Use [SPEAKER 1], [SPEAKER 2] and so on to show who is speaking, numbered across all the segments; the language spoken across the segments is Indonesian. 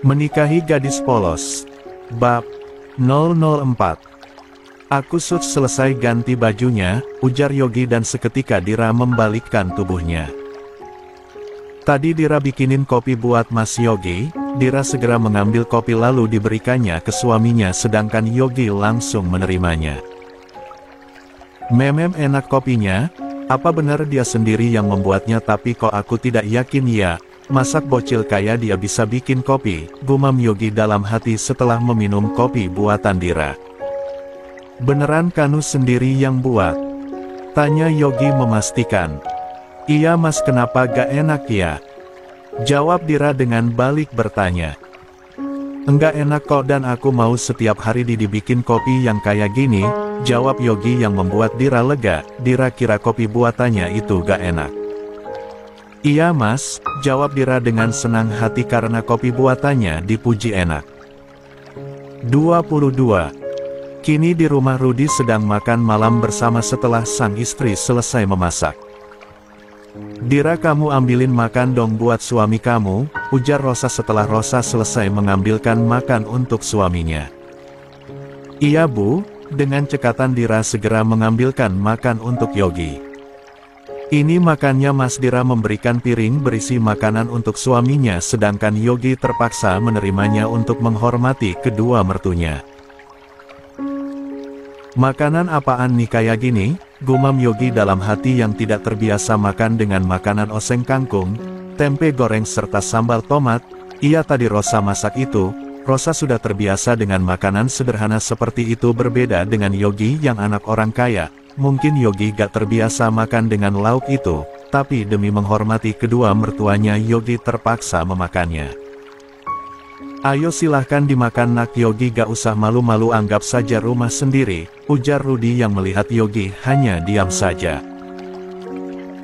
[SPEAKER 1] Menikahi gadis polos. Bab 004. Aku selesai ganti bajunya, ujar Yogi dan seketika Dira membalikkan tubuhnya. Tadi Dira bikinin kopi buat Mas Yogi. Dira segera mengambil kopi lalu diberikannya ke suaminya sedangkan Yogi langsung menerimanya. Memem enak kopinya, apa benar dia sendiri yang membuatnya tapi kok aku tidak yakin ya. Masak bocil kayak dia bisa bikin kopi, gumam Yogi dalam hati setelah meminum kopi buatan Dira. Beneran kamu sendiri yang buat? Tanya Yogi memastikan. Iya mas, kenapa gak enak ya? Jawab Dira dengan balik bertanya. Enggak enak kok dan aku mau setiap hari dibikin kopi yang kayak gini, jawab Yogi yang membuat Dira lega. Dira kira kopi buatannya itu gak enak. Iya mas, jawab Dira dengan senang hati karena kopi buatannya dipuji enak. 22. Kini di rumah Rudi sedang makan malam bersama setelah sang istri selesai memasak. Dira, kamu ambilin makan dong buat suami kamu, ujar Rosa setelah Rosa selesai mengambilkan makan untuk suaminya. Iya bu, dengan cekatan Dira segera mengambilkan makan untuk Yogi. Ini makannya mas. Dira memberikan piring berisi makanan untuk suaminya sedangkan Yogi terpaksa menerimanya untuk menghormati kedua mertunya. Makanan apaan nih kayak gini? Gumam Yogi dalam hati yang tidak terbiasa makan dengan makanan oseng kangkung, tempe goreng serta sambal tomat. Iya tadi Rosa masak itu. Rosa sudah terbiasa dengan makanan sederhana seperti itu berbeda dengan Yogi yang anak orang kaya. Mungkin Yogi gak terbiasa makan dengan lauk itu, tapi demi menghormati kedua mertuanya Yogi terpaksa memakannya. Ayo silahkan dimakan nak. Yogi gak usah malu-malu, anggap saja rumah sendiri, ujar Rudi yang melihat Yogi hanya diam saja.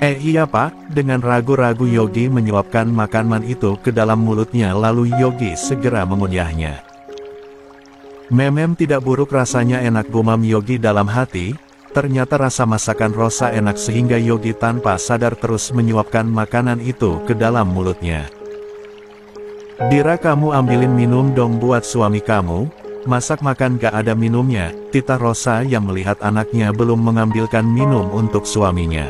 [SPEAKER 1] Iya pak, dengan ragu-ragu Yogi menyuapkan makanan itu ke dalam mulutnya lalu Yogi segera mengunyahnya. Memem tidak buruk, rasanya enak, gumam Yogi dalam hati. Ternyata rasa masakan Rosa enak sehingga Yogi tanpa sadar terus menyuapkan makanan itu ke dalam mulutnya. Dira, kamu ambilin minum dong buat suami kamu. Masak makan gak ada minumnya, titah Rosa yang melihat anaknya belum mengambilkan minum untuk suaminya.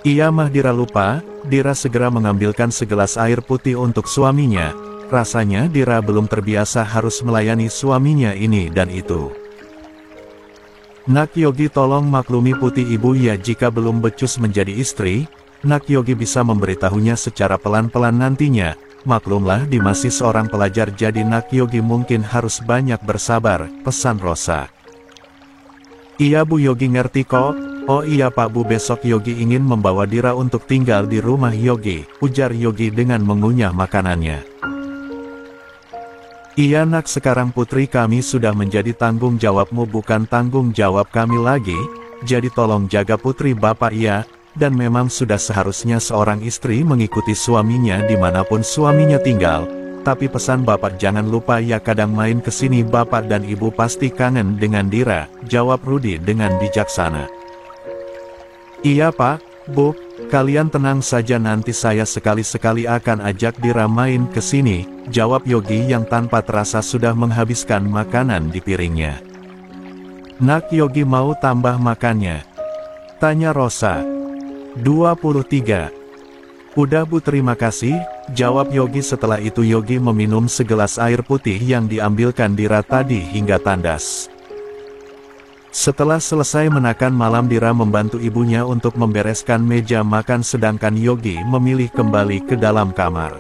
[SPEAKER 1] Iya mah, Dira lupa. Dira segera mengambilkan segelas air putih untuk suaminya. Rasanya Dira belum terbiasa harus melayani suaminya ini dan itu. Nak Yogi, tolong maklumi putih ibu ya, jika belum becus menjadi istri. Nak Yogi bisa memberitahunya secara pelan-pelan nantinya. Maklumlah di masih seorang pelajar jadi Nak Yogi mungkin harus banyak bersabar, pesan Rosa. Iya bu, Yogi ngerti kok. Oh iya pak bu, besok Yogi ingin membawa Dira untuk tinggal di rumah Yogi, ujar Yogi dengan mengunyah makanannya. Iya nak, sekarang putri kami sudah menjadi tanggung jawabmu bukan tanggung jawab kami lagi, jadi tolong jaga putri bapak ya, dan memang sudah seharusnya seorang istri mengikuti suaminya dimanapun suaminya tinggal, tapi pesan bapak jangan lupa ya kadang main kesini, bapak dan ibu pasti kangen dengan Dira, jawab Rudi dengan bijaksana. Iya pak, bu, kalian tenang saja, nanti saya sekali-sekali akan ajak Dira main ke sini, jawab Yogi yang tanpa terasa sudah menghabiskan makanan di piringnya. Nak Yogi mau tambah makannya? Tanya Rosa. 23. Udah bu, terima kasih, jawab Yogi. Setelah itu Yogi meminum segelas air putih yang diambilkan Dira tadi hingga tandas. Setelah selesai makan malam, Dira membantu ibunya untuk membereskan meja makan sedangkan Yogi memilih kembali ke dalam kamar.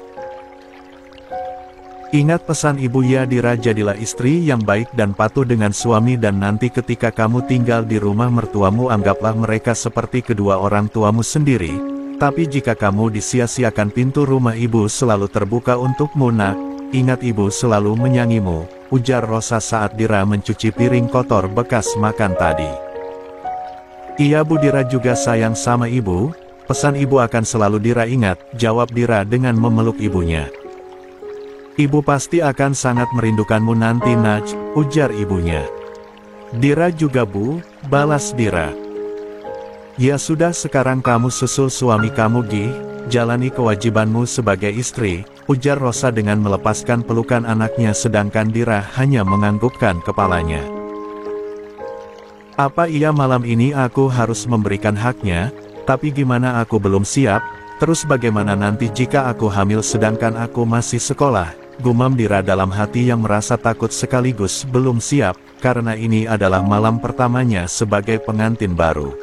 [SPEAKER 1] Ingat pesan ibu ya Dira, jadilah istri yang baik dan patuh dengan suami dan nanti ketika kamu tinggal di rumah mertuamu anggaplah mereka seperti kedua orang tuamu sendiri. Tapi jika kamu disia-siakan, pintu rumah ibu selalu terbuka untukmu nak, ingat ibu selalu menyayangimu, ujar Rosa saat Dira mencuci piring kotor bekas makan tadi. Iya bu, Dira juga sayang sama ibu, pesan ibu akan selalu Dira ingat, jawab Dira dengan memeluk ibunya. Ibu pasti akan sangat merindukanmu nanti Naj, ujar ibunya. Dira juga Bu, balas Dira. Ya sudah sekarang kamu susul suami kamu Gi, jalani kewajibanmu sebagai istri, ujar Rosa dengan melepaskan pelukan anaknya sedangkan Dira hanya menganggukkan kepalanya. Apa iya malam ini aku harus memberikan haknya, tapi gimana aku belum siap, terus bagaimana nanti jika aku hamil sedangkan aku masih sekolah, gumam Dira dalam hati yang merasa takut sekaligus belum siap, karena ini adalah malam pertamanya sebagai pengantin baru.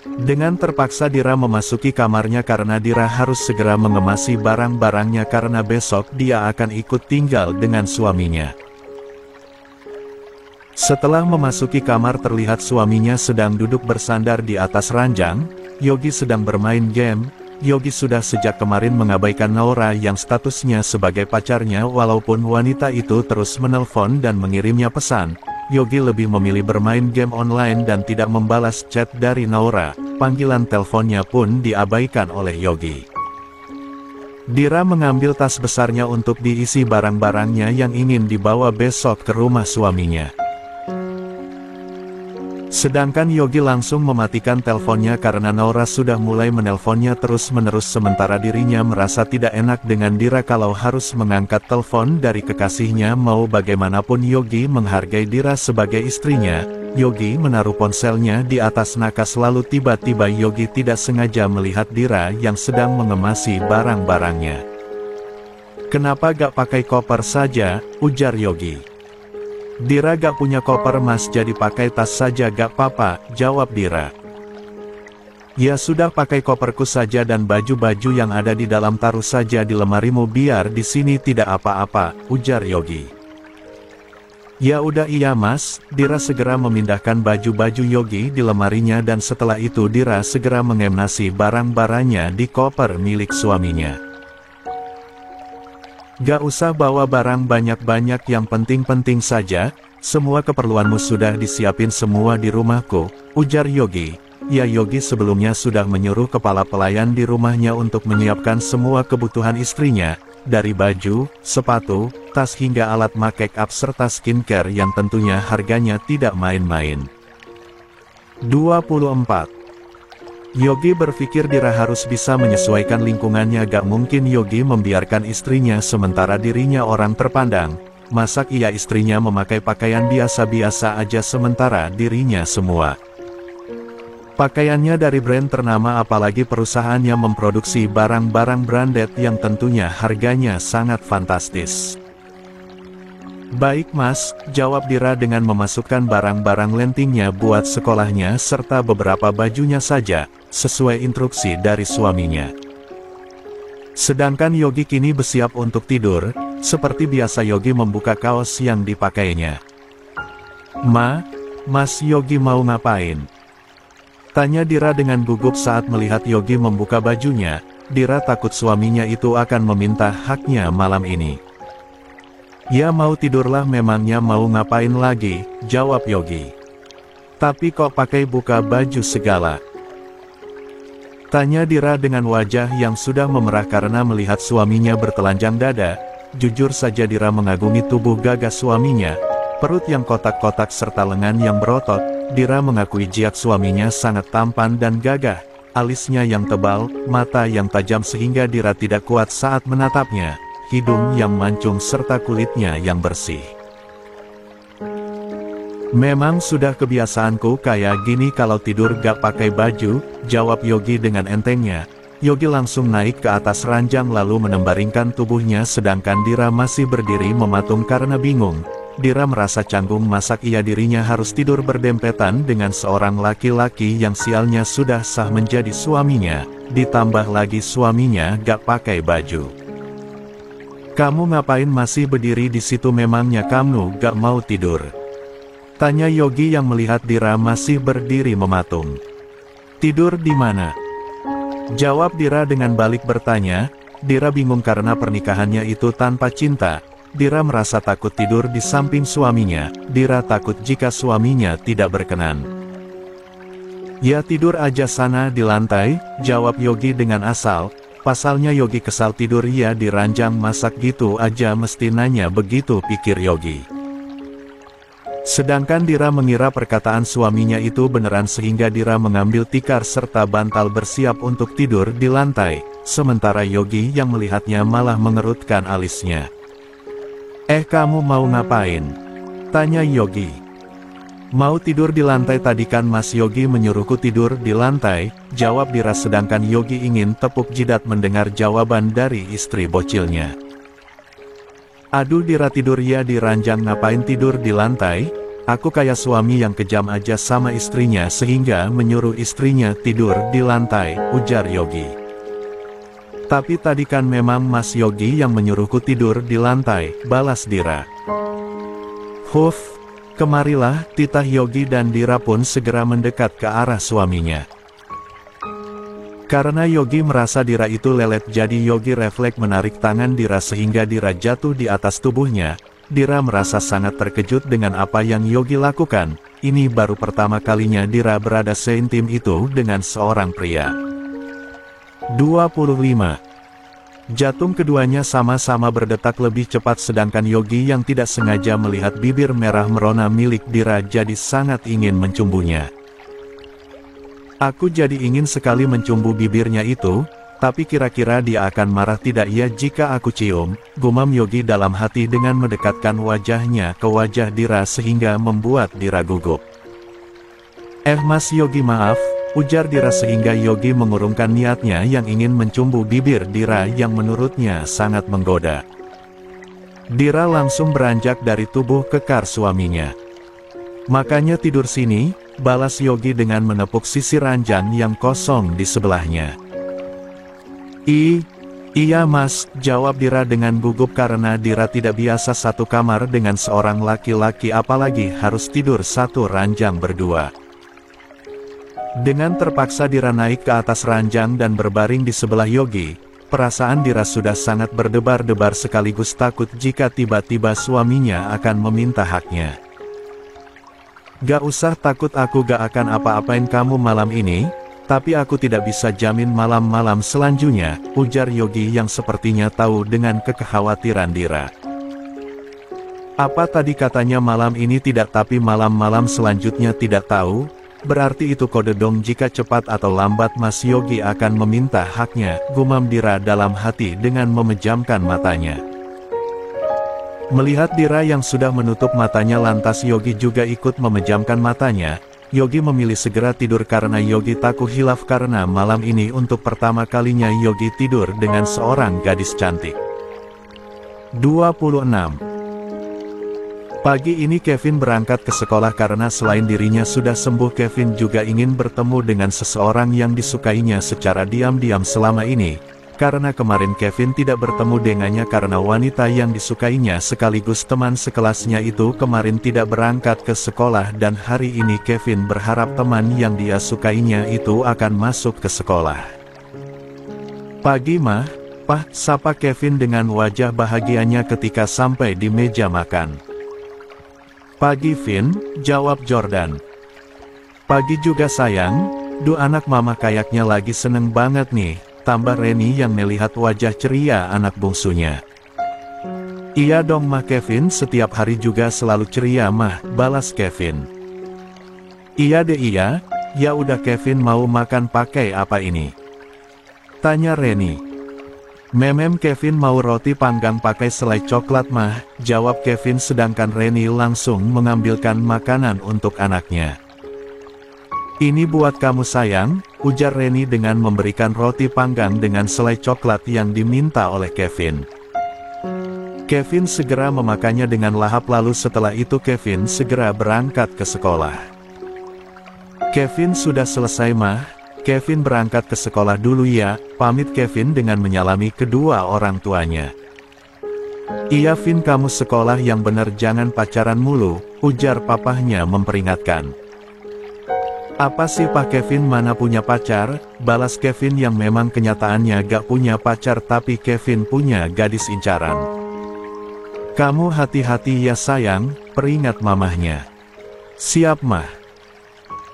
[SPEAKER 1] Dengan terpaksa Dira memasuki kamarnya karena Dira harus segera mengemasi barang-barangnya karena besok dia akan ikut tinggal dengan suaminya. Setelah memasuki kamar terlihat suaminya sedang duduk bersandar di atas ranjang, Yogi sedang bermain game. Yogi sudah sejak kemarin mengabaikan Naura yang statusnya sebagai pacarnya walaupun wanita itu terus menelpon dan mengirimnya pesan. Yogi lebih memilih bermain game online dan tidak membalas chat dari Naura, panggilan teleponnya pun diabaikan oleh Yogi. Dira mengambil tas besarnya untuk diisi barang-barangnya yang ingin dibawa besok ke rumah suaminya. Sedangkan Yogi langsung mematikan teleponnya karena Naura sudah mulai menelponnya terus-menerus sementara dirinya merasa tidak enak dengan Dira kalau harus mengangkat telepon dari kekasihnya. Mau bagaimanapun Yogi menghargai Dira sebagai istrinya. Yogi menaruh ponselnya di atas nakas lalu tiba-tiba Yogi tidak sengaja melihat Dira yang sedang mengemasi barang-barangnya. Kenapa gak pakai koper saja, ujar Yogi. Dira gak punya koper Mas jadi pakai tas saja gak papa, jawab Dira. Ya sudah pakai koperku saja dan baju-baju yang ada di dalam taruh saja di lemarimu biar di sini tidak apa-apa, ujar Yogi. Ya udah iya Mas, Dira segera memindahkan baju-baju Yogi di lemarinya dan setelah itu Dira segera mengemasi barang-barangnya di koper milik suaminya. Gak usah bawa barang banyak-banyak yang penting-penting saja, semua keperluanmu sudah disiapin semua di rumahku, ujar Yogi. Ya Yogi sebelumnya sudah menyuruh kepala pelayan di rumahnya untuk menyiapkan semua kebutuhan istrinya, dari baju, sepatu, tas hingga alat make up serta skincare yang tentunya harganya tidak main-main. 24. Yogi berpikir Dira harus bisa menyesuaikan lingkungannya. Gak mungkin Yogi membiarkan istrinya sementara dirinya orang terpandang. Masa iya istrinya memakai pakaian biasa-biasa aja sementara dirinya semua pakaiannya dari brand ternama apalagi perusahaannya memproduksi barang-barang branded yang tentunya harganya sangat fantastis. Baik Mas, jawab Dira dengan memasukkan barang-barang lentingnya buat sekolahnya serta beberapa bajunya saja, sesuai instruksi dari suaminya. Sedangkan Yogi kini bersiap untuk tidur, seperti biasa Yogi membuka kaos yang dipakainya. Mas Yogi mau ngapain? Tanya Dira dengan gugup saat melihat Yogi membuka bajunya. Dira takut suaminya itu akan meminta haknya malam ini. Ya mau tidurlah memangnya mau ngapain lagi, jawab Yogi. Tapi kok pakai buka baju segala? Tanya Dira dengan wajah yang sudah memerah karena melihat suaminya bertelanjang dada. Jujur saja Dira mengagumi tubuh gagah suaminya, perut yang kotak-kotak serta lengan yang berotot. Dira mengakui jihad suaminya sangat tampan dan gagah, alisnya yang tebal, mata yang tajam sehingga Dira tidak kuat saat menatapnya. Hidung yang mancung serta kulitnya yang bersih. Memang sudah kebiasaanku kayak gini kalau tidur gak pakai baju, jawab Yogi dengan entengnya. Yogi langsung naik ke atas ranjang lalu menembaringkan tubuhnya sedangkan Dira masih berdiri mematung karena bingung. Dira merasa canggung masa iya dirinya harus tidur berdempetan dengan seorang laki-laki yang sialnya sudah sah menjadi suaminya, ditambah lagi suaminya gak pakai baju. Kamu ngapain masih berdiri di situ memangnya kamu gak mau tidur? Tanya Yogi yang melihat Dira masih berdiri mematung. Tidur di mana? Jawab Dira dengan balik bertanya. Dira bingung karena pernikahannya itu tanpa cinta. Dira merasa takut tidur di samping suaminya. Dira takut jika suaminya tidak berkenan. Ya tidur aja sana di lantai, jawab Yogi dengan asal. pasalnya Yogi kesal tidur ya di ranjang masak gitu aja mesti nanya begitu, pikir Yogi. Sedangkan Dira mengira perkataan suaminya itu beneran sehingga Dira mengambil tikar serta bantal bersiap untuk tidur di lantai, sementara Yogi yang melihatnya malah mengerutkan alisnya. Kamu mau ngapain? Tanya Yogi. Mau tidur di lantai tadi kan Mas Yogi menyuruhku tidur di lantai, jawab Dira sedangkan Yogi ingin tepuk jidat mendengar jawaban dari istri bocilnya. Aduh Dira, tidur ya di ranjang, ngapain tidur di lantai? Aku kayak suami yang kejam aja sama istrinya sehingga menyuruh istrinya tidur di lantai, ujar Yogi. Tapi tadi kan memang Mas Yogi yang menyuruhku tidur di lantai, balas Dira. Huf, kemarilah, titah Yogi dan Dira pun segera mendekat ke arah suaminya. Karena Yogi merasa Dira itu lelet jadi Yogi refleks menarik tangan Dira sehingga Dira jatuh di atas tubuhnya. Dira merasa sangat terkejut dengan apa yang Yogi lakukan. Ini baru pertama kalinya Dira berada seintim itu dengan seorang pria. 25. Jantung keduanya sama-sama berdetak lebih cepat sedangkan Yogi yang tidak sengaja melihat bibir merah merona milik Dira jadi sangat ingin mencumbunya. Aku jadi ingin sekali mencumbu bibirnya itu, tapi kira-kira dia akan marah tidak ya jika aku cium, gumam Yogi dalam hati dengan mendekatkan wajahnya ke wajah Dira sehingga membuat Dira gugup. Mas Yogi maaf, ujar Dira sehingga Yogi mengurungkan niatnya yang ingin mencumbu bibir Dira yang menurutnya sangat menggoda. Dira langsung beranjak dari tubuh kekar suaminya. Makanya tidur sini, balas Yogi dengan menepuk sisi ranjang yang kosong di sebelahnya. Iya mas, jawab Dira dengan gugup karena Dira tidak biasa satu kamar dengan seorang laki-laki apalagi harus tidur satu ranjang berdua. Dengan terpaksa Dira naik ke atas ranjang dan berbaring di sebelah Yogi, perasaan Dira sudah sangat berdebar-debar sekaligus takut jika tiba-tiba suaminya akan meminta haknya. Gak usah takut, aku gak akan apa-apain kamu malam ini, tapi aku tidak bisa jamin malam-malam selanjutnya, ujar Yogi yang sepertinya tahu dengan kekhawatiran Dira. Apa tadi katanya malam ini tidak tapi malam-malam selanjutnya tidak tahu? Berarti itu kode dong, jika cepat atau lambat Mas Yogi akan meminta haknya, gumam Dira dalam hati dengan memejamkan matanya. Melihat Dira yang sudah menutup matanya lantas Yogi juga ikut memejamkan matanya, Yogi memilih segera tidur karena Yogi takut hilaf karena malam ini untuk pertama kalinya Yogi tidur dengan seorang gadis cantik. 26. Pagi ini Kevin berangkat ke sekolah karena selain dirinya sudah sembuh Kevin juga ingin bertemu dengan seseorang yang disukainya secara diam-diam selama ini. Karena kemarin Kevin tidak bertemu dengannya karena wanita yang disukainya sekaligus teman sekelasnya itu kemarin tidak berangkat ke sekolah dan hari ini Kevin berharap teman yang dia sukainya itu akan masuk ke sekolah. Pagi mah, Pah, sapa Kevin dengan wajah bahagianya ketika sampai di meja makan. Pagi Vin, jawab Jordan. Pagi juga sayang, anak mama kayaknya lagi seneng banget nih. Tambah Reni yang melihat wajah ceria anak bungsunya. Iya dong mah Kevin, setiap hari juga selalu ceria mah, balas Kevin. Iya deh iya, ya udah Kevin mau makan pakai apa ini? Tanya Reni. Memem Kevin mau roti panggang pakai selai coklat mah, jawab Kevin sedangkan Reni langsung mengambilkan makanan untuk anaknya. Ini buat kamu sayang, ujar Reni dengan memberikan roti panggang dengan selai coklat yang diminta oleh Kevin. Kevin segera memakannya dengan lahap lalu setelah itu Kevin segera berangkat ke sekolah. Kevin sudah selesai mah, Kevin berangkat ke sekolah dulu ya, pamit Kevin dengan menyalami kedua orang tuanya. Iya Vin, kamu sekolah yang bener jangan pacaran mulu, ujar papahnya memperingatkan. Apa sih Pak Kevin mana punya pacar, balas Kevin yang memang kenyataannya gak punya pacar tapi Kevin punya gadis incaran. Kamu hati-hati ya sayang, peringat mamahnya. Siap mah.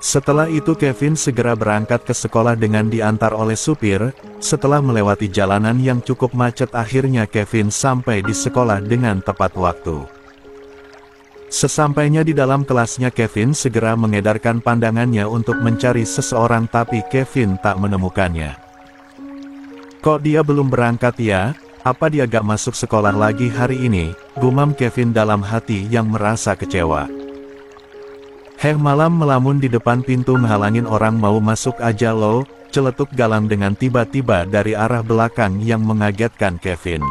[SPEAKER 1] Setelah itu Kevin segera berangkat ke sekolah dengan diantar oleh supir. Setelah melewati jalanan yang cukup macet, akhirnya Kevin sampai di sekolah dengan tepat waktu. Sesampainya di dalam kelasnya, Kevin segera mengedarkan pandangannya untuk mencari seseorang, tapi Kevin tak menemukannya. Kok dia belum berangkat ya? Apa dia gak masuk sekolah lagi hari ini? Gumam Kevin dalam hati yang merasa kecewa. Malam melamun di depan pintu menghalangin orang mau masuk aja lo, celetuk Galang dengan tiba-tiba dari arah belakang yang mengagetkan Kevin.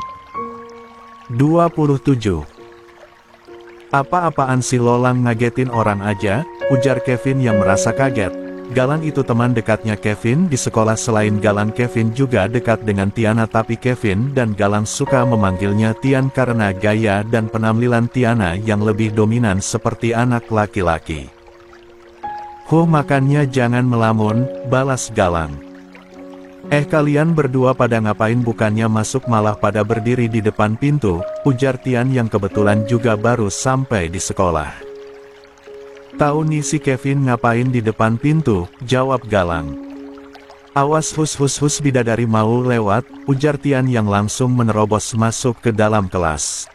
[SPEAKER 1] 27. Apa-apaan si Lolang, ngagetin orang aja, ujar Kevin yang merasa kaget. Galang itu teman dekatnya Kevin di sekolah. Selain Galang, Kevin juga dekat dengan Tiana, tapi Kevin dan Galang suka memanggilnya Tian karena gaya dan penampilan Tiana yang lebih dominan seperti anak laki-laki. Makannya jangan melamun, balas Galang. Kalian berdua pada ngapain? Bukannya masuk malah pada berdiri di depan pintu, ujar Tian yang kebetulan juga baru sampai di sekolah. Tahu nih si Kevin ngapain di depan pintu, jawab Galang. Awas hus bidadari mau lewat, ujar Tian yang langsung menerobos masuk ke dalam kelas.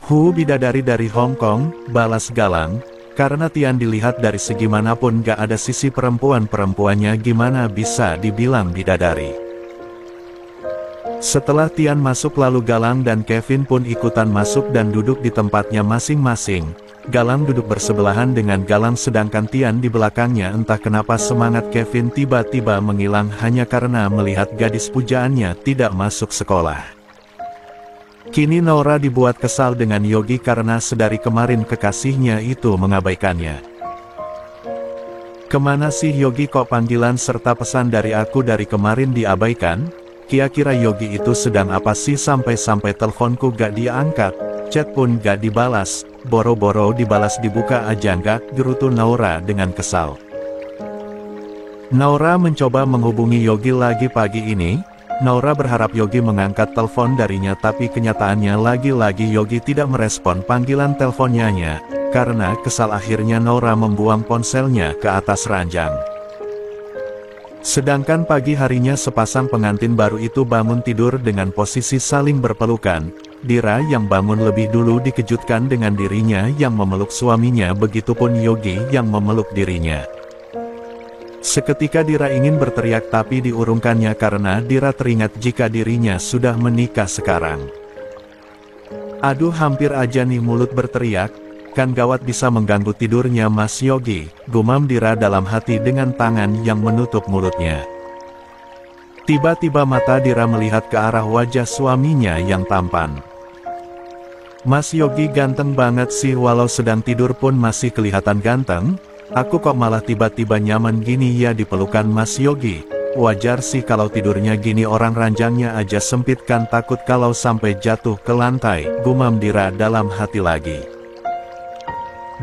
[SPEAKER 1] Bidadari dari Hong Kong, balas Galang. Karena Tian dilihat dari segi manapun gak ada sisi perempuannya, gimana bisa dibilang bidadari. Setelah Tian masuk, lalu Galang dan Kevin pun ikutan masuk dan duduk di tempatnya masing-masing. Galang duduk bersebelahan dengan Galang sedangkan Tian di belakangnya. Entah kenapa semangat Kevin tiba-tiba menghilang hanya karena melihat gadis pujaannya tidak masuk sekolah. Kini Naura dibuat kesal dengan Yogi karena sedari kemarin kekasihnya itu mengabaikannya. Kemana sih Yogi, kok panggilan serta pesan dari aku dari kemarin diabaikan? Kira-kira Yogi itu sedang apa sih sampai-sampai teleponku gak dia angkat, chat pun gak dibalas, boro-boro dibalas dibuka aja gak, gerutu Naura dengan kesal. Naura mencoba menghubungi Yogi lagi pagi ini. Naura berharap Yogi mengangkat telepon darinya, tapi kenyataannya lagi-lagi Yogi tidak merespon panggilan teleponnya. Karena kesal, akhirnya Naura membuang ponselnya ke atas ranjang. Sedangkan pagi harinya sepasang pengantin baru itu bangun tidur dengan posisi saling berpelukan. Dira yang bangun lebih dulu dikejutkan dengan dirinya yang memeluk suaminya, begitupun Yogi yang memeluk dirinya. Seketika Dira ingin berteriak tapi diurungkannya karena Dira teringat jika dirinya sudah menikah sekarang. Aduh, hampir aja nih mulut berteriak, kan gawat bisa mengganggu tidurnya Mas Yogi, gumam Dira dalam hati dengan tangan yang menutup mulutnya. Tiba-tiba mata Dira melihat ke arah wajah suaminya yang tampan. Mas Yogi ganteng banget sih, walau sedang tidur pun masih kelihatan ganteng. Aku kok malah tiba-tiba nyaman gini ya di pelukan Mas Yogi. Wajar sih kalau tidurnya gini, orang ranjangnya aja sempit kan, takut kalau sampai jatuh ke lantai, gumam Dira dalam hati lagi.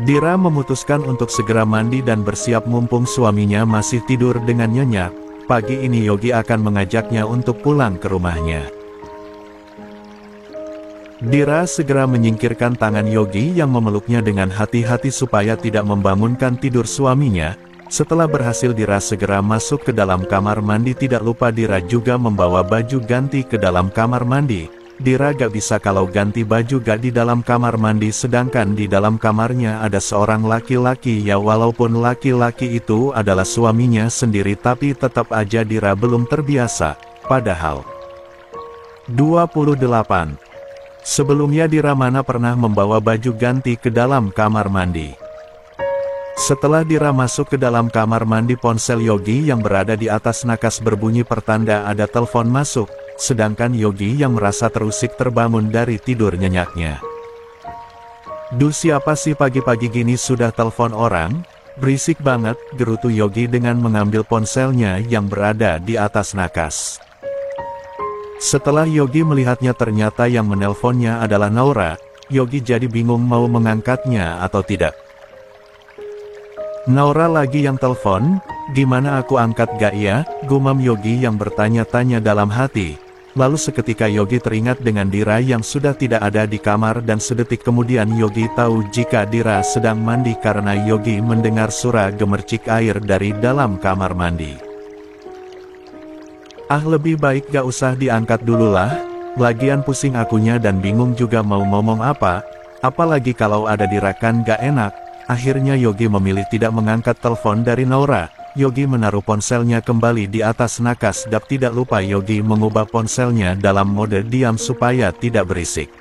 [SPEAKER 1] Dira memutuskan untuk segera mandi dan bersiap mumpung suaminya masih tidur dengan nyenyak. Pagi ini Yogi akan mengajaknya untuk pulang ke rumahnya. Dira segera menyingkirkan tangan Yogi yang memeluknya dengan hati-hati supaya tidak membangunkan tidur suaminya. Setelah berhasil, Dira segera masuk ke dalam kamar mandi. Tidak lupa Dira juga membawa baju ganti ke dalam kamar mandi. Dira gak bisa kalau ganti baju gak di dalam kamar mandi, sedangkan di dalam kamarnya ada seorang laki-laki. Ya walaupun laki-laki itu adalah suaminya sendiri, tapi tetap aja Dira belum terbiasa. Padahal 28. Sebelumnya Dira mana pernah membawa baju ganti ke dalam kamar mandi. Setelah Dira masuk ke dalam kamar mandi, ponsel Yogi yang berada di atas nakas berbunyi pertanda ada telepon masuk, sedangkan Yogi yang merasa terusik terbangun dari tidur nyenyaknya. Duh, siapa sih pagi-pagi gini sudah telepon orang? Berisik banget, gerutu Yogi dengan mengambil ponselnya yang berada di atas nakas. Setelah Yogi melihatnya, ternyata yang menelponnya adalah Naura. Yogi jadi bingung mau mengangkatnya atau tidak. Naura lagi yang telepon, gimana aku angkat gak ya? Gumam Yogi yang bertanya-tanya dalam hati. Lalu seketika Yogi teringat dengan Dira yang sudah tidak ada di kamar dan sedetik kemudian Yogi tahu jika Dira sedang mandi karena Yogi mendengar suara gemercik air dari dalam kamar mandi. Ah, lebih baik gak usah diangkat dulu lah, lagian pusing akunya dan bingung juga mau ngomong apa, apalagi kalau ada Dira kan gak enak. Akhirnya Yogi memilih tidak mengangkat telepon dari Naura. Yogi menaruh ponselnya kembali di atas nakas dan tidak lupa Yogi mengubah ponselnya dalam mode diam supaya tidak berisik.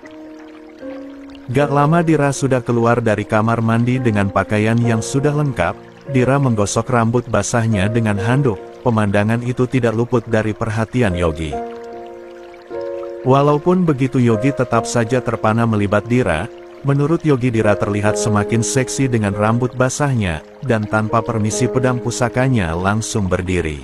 [SPEAKER 1] Gak lama Dira sudah keluar dari kamar mandi dengan pakaian yang sudah lengkap. Dira menggosok rambut basahnya dengan handuk. Pemandangan itu tidak luput dari perhatian Yogi. Walaupun begitu Yogi tetap saja terpana melibat Dira. Menurut Yogi Dira terlihat semakin seksi dengan rambut basahnya, dan tanpa permisi pedang pusakanya langsung berdiri.